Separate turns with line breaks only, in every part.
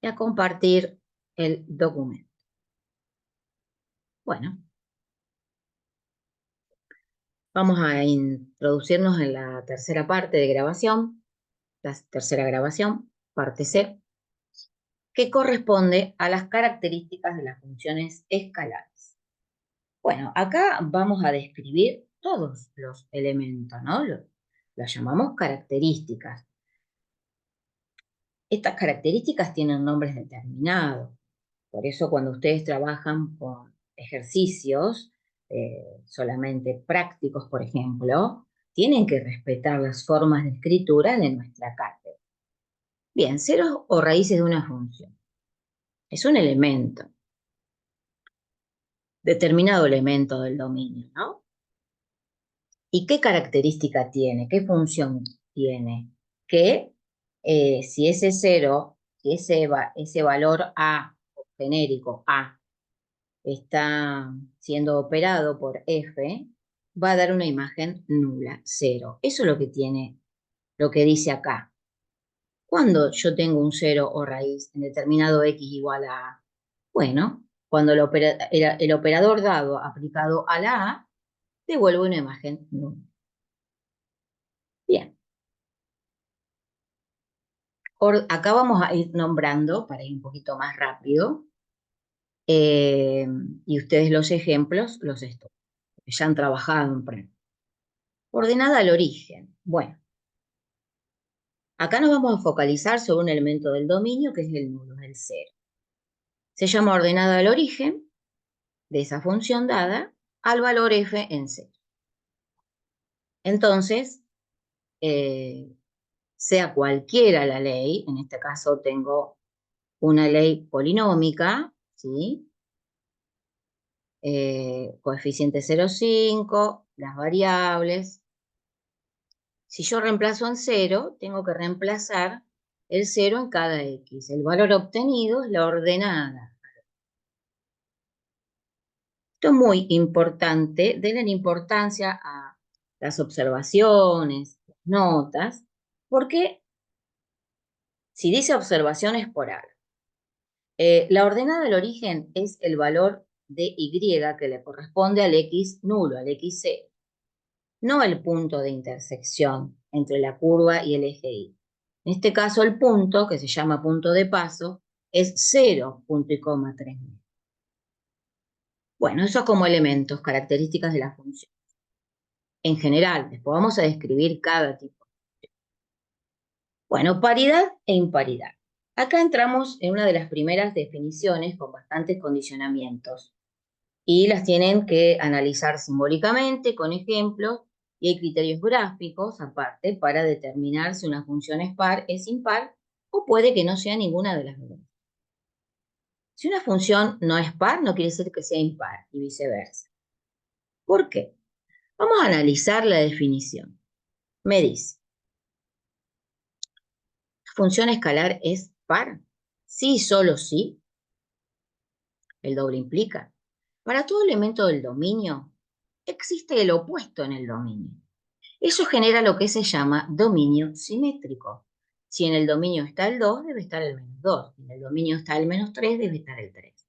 y a compartir el documento. Bueno, vamos a introducirnos en la tercera parte de grabación, la tercera grabación, parte C, que corresponde a las características de las funciones escalares. Bueno, acá vamos a describir todos los elementos, ¿no? Las llamamos características. Estas características tienen nombres determinados. Por eso cuando ustedes trabajan con ejercicios solamente prácticos, por ejemplo, tienen que respetar las formas de escritura de nuestra cátedra. Bien, ceros o raíces de una función. Es un elemento, determinado elemento del dominio, ¿no? ¿Y qué característica tiene? ¿Qué función tiene? Que si ese cero, si ese valor A, genérico A, está siendo operado por F, va a dar una imagen nula, cero. Eso es lo que tiene, lo que dice acá. Cuando yo tengo un cero o raíz en determinado X igual a A, bueno, cuando el operador dado aplicado a la A, devuelve una imagen nula. Bien. Acá vamos a ir nombrando, para ir un poquito más rápido, y ustedes los ejemplos los estudian, porque ya han trabajado en pre. Ordenada al origen. Bueno, acá nos vamos a focalizar sobre un elemento del dominio que es el nulo, el cero. Se llama ordenada al origen de esa función dada al valor f en cero. Entonces, sea cualquiera la ley, en este caso tengo una ley polinómica, ¿sí? Coeficiente 0,5, las variables. Si yo reemplazo en 0, tengo que reemplazar el 0 en cada x. El valor obtenido es la ordenada. Esto es muy importante, denle importancia a las observaciones, notas, porque si dice observaciones por algo. La ordenada del origen es el valor de y que le corresponde al x nulo, al x 0. No el punto de intersección entre la curva y el eje Y. En este caso, el punto, que se llama punto de paso, es 0, punto y coma 3. Bueno, eso como elementos, características de la función. En general, después vamos a describir cada tipo. Bueno, paridad e imparidad. Acá entramos en una de las primeras definiciones con bastantes condicionamientos y las tienen que analizar simbólicamente con ejemplos. Y hay criterios gráficos aparte para determinar si una función es par, es impar, o puede que no sea ninguna de las dos. Si una función no es par, no quiere decir que sea impar, y viceversa. ¿Por qué? Vamos a analizar la definición. Me dice, ¿función escalar es par? Sí, solo sí. El doble implica. Para todo elemento del dominio, existe el opuesto en el dominio. Eso genera lo que se llama dominio simétrico. Si en el dominio está el 2, debe estar el menos 2. Si en el dominio está el menos 3, debe estar el 3.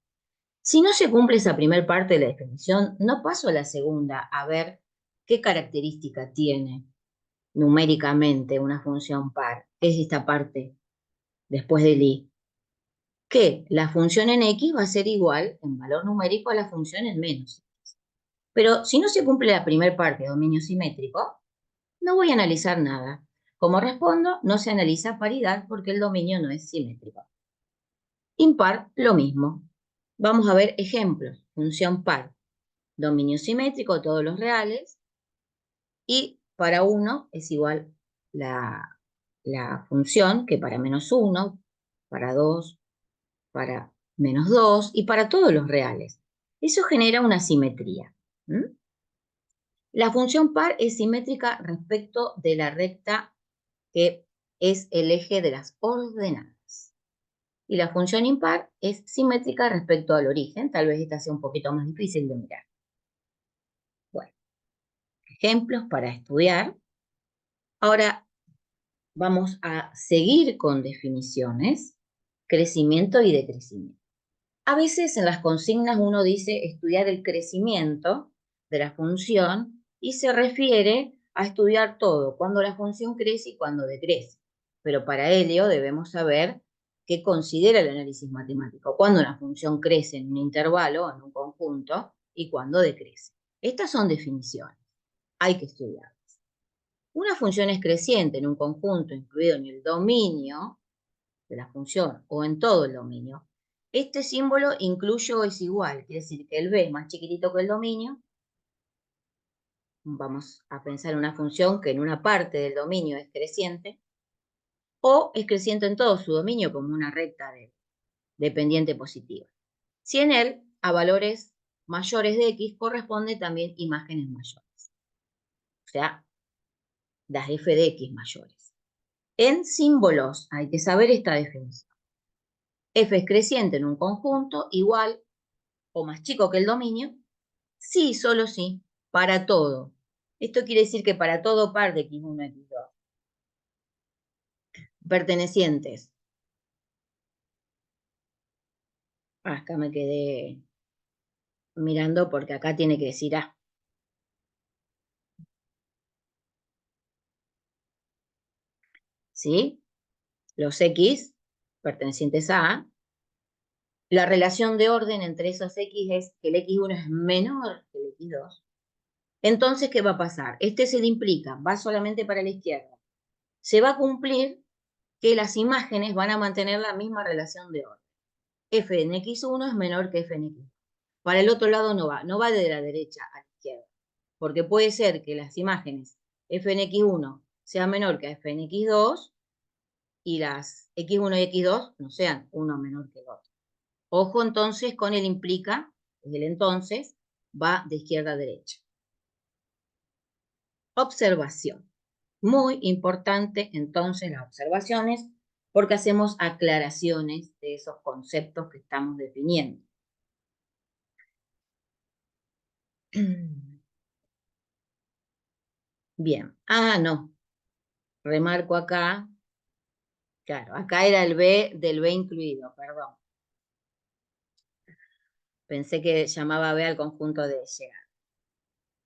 Si no se cumple esa primera parte de la definición, no paso a la segunda a ver qué característica tiene numéricamente una función par. ¿Qué es esta parte después del i? Que la función en x va a ser igual en valor numérico a la función en menos x. Pero si no se cumple la primera parte de dominio simétrico, no voy a analizar nada. Como respondo, no se analiza paridad porque el dominio no es simétrico. Impar, lo mismo. Vamos a ver ejemplos. Función par, dominio simétrico, todos los reales, y para 1 es igual la función que para menos 1, para 2, para menos 2 y para todos los reales. Eso genera una simetría. La función par es simétrica respecto de la recta que es el eje de las ordenadas. Y la función impar es simétrica respecto al origen. Tal vez esta sea un poquito más difícil de mirar. Bueno, ejemplos para estudiar. Ahora vamos a seguir con definiciones crecimiento y decrecimiento. A veces en las consignas uno dice estudiar el crecimiento de la función y se refiere a estudiar todo, cuando la función crece y cuando decrece. Pero para ello debemos saber qué considera el análisis matemático, cuando una función crece en un intervalo, en un conjunto, y cuando decrece. Estas son definiciones, hay que estudiarlas. Una función es creciente en un conjunto incluido en el dominio de la función o en todo el dominio. Este símbolo incluye o es igual, quiere decir que el b es más chiquitito que el dominio. Vamos a pensar en una función que en una parte del dominio es creciente, o es creciente en todo su dominio como una recta de pendiente positiva. Si en él a valores mayores de x corresponde también imágenes mayores, o sea, las f de x mayores. En símbolos hay que saber esta definición. F es creciente en un conjunto igual o más chico que el dominio, sí, solo sí, para todo. Esto quiere decir que para todo par de x1, x2, pertenecientes. Acá me quedé mirando porque acá tiene que decir A. ¿Sí? Los x pertenecientes a A. La relación de orden entre esos x es que el x1 es menor que el x2. Entonces, ¿qué va a pasar? Este se le implica, va solamente para la izquierda. Se va a cumplir que las imágenes van a mantener la misma relación de orden. F en x1 es menor que f en x2. Para el otro lado no va de la derecha a la izquierda, porque puede ser que las imágenes f en x1 sea menor que f en x2 y las x1 y x2 no sean uno menor que el otro. Ojo entonces con el implica, el entonces, va de izquierda a derecha. Observación. Muy importante entonces las observaciones porque hacemos aclaraciones de esos conceptos que estamos definiendo. Bien. Ah, no. Remarco acá. Claro, acá era el B del B incluido, perdón. Pensé que llamaba B al conjunto de llegar.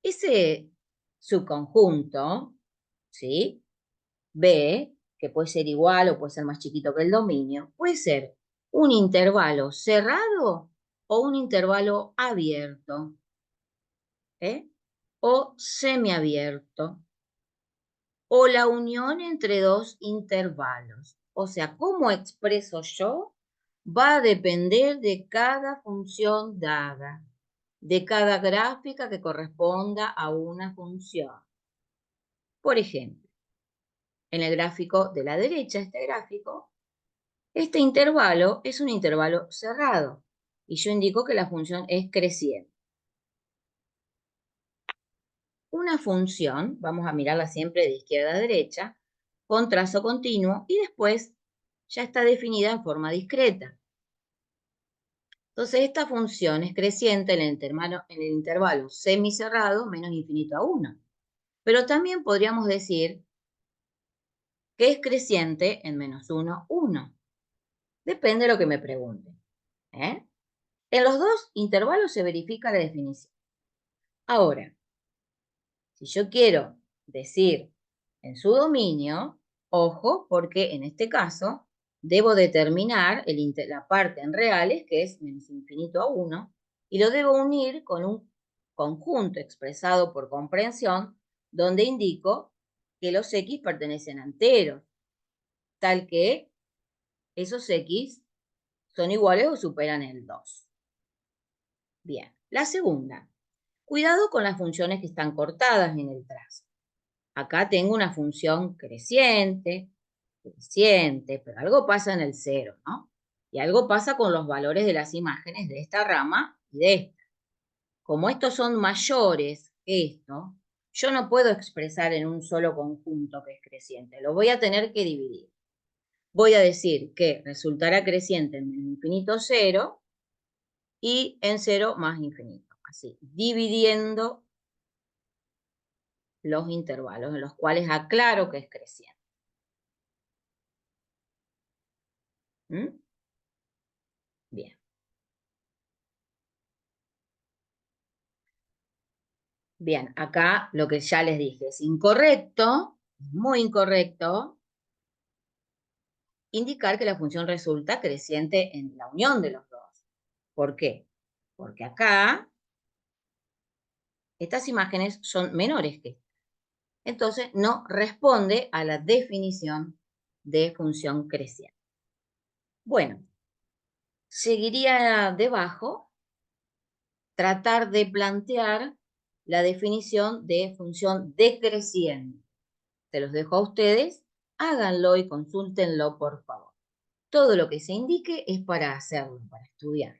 Ese subconjunto, ¿sí? B, que puede ser igual o puede ser más chiquito que el dominio, puede ser un intervalo cerrado o un intervalo abierto, ¿eh? O semiabierto, o la unión entre dos intervalos. O sea, ¿cómo expreso yo? Va a depender de cada función dada, de cada gráfica que corresponda a una función. Por ejemplo, en el gráfico de la derecha, este gráfico, este intervalo es un intervalo cerrado y yo indico que la función es creciente. Una función, vamos a mirarla siempre de izquierda a derecha, con trazo continuo y después ya está definida en forma discreta. Entonces, esta función es creciente en el intervalo semicerrado menos infinito a 1. Pero también podríamos decir que es creciente en menos 1, 1. Depende de lo que me pregunten. En los dos intervalos se verifica la definición. Ahora, si yo quiero decir en su dominio, ojo, porque en este caso debo determinar la parte en reales, que es menos infinito a 1, y lo debo unir con un conjunto expresado por comprensión, donde indico que los x pertenecen a enteros, tal que esos x son iguales o superan el 2. Bien, la segunda. Cuidado con las funciones que están cortadas en el trazo. Acá tengo una función creciente, pero algo pasa en el cero, ¿no? Y algo pasa con los valores de las imágenes de esta rama y de esta. Como estos son mayores que esto, yo no puedo expresar en un solo conjunto que es creciente, lo voy a tener que dividir. Voy a decir que resultará creciente en infinito 0 y en 0 más infinito, así, dividiendo los intervalos en los cuales aclaro que es creciente. ¿Mm? Bien, acá lo que ya les dije es incorrecto, muy incorrecto, indicar que la función resulta creciente en la unión de los dos. ¿Por qué? Porque acá estas imágenes son menores que esta. Entonces no responde a la definición de función creciente. Bueno, seguiría debajo tratar de plantear la definición de función decreciente. Se los dejo a ustedes, háganlo y consúltenlo, por favor. Todo lo que se indique es para hacerlo, para estudiar.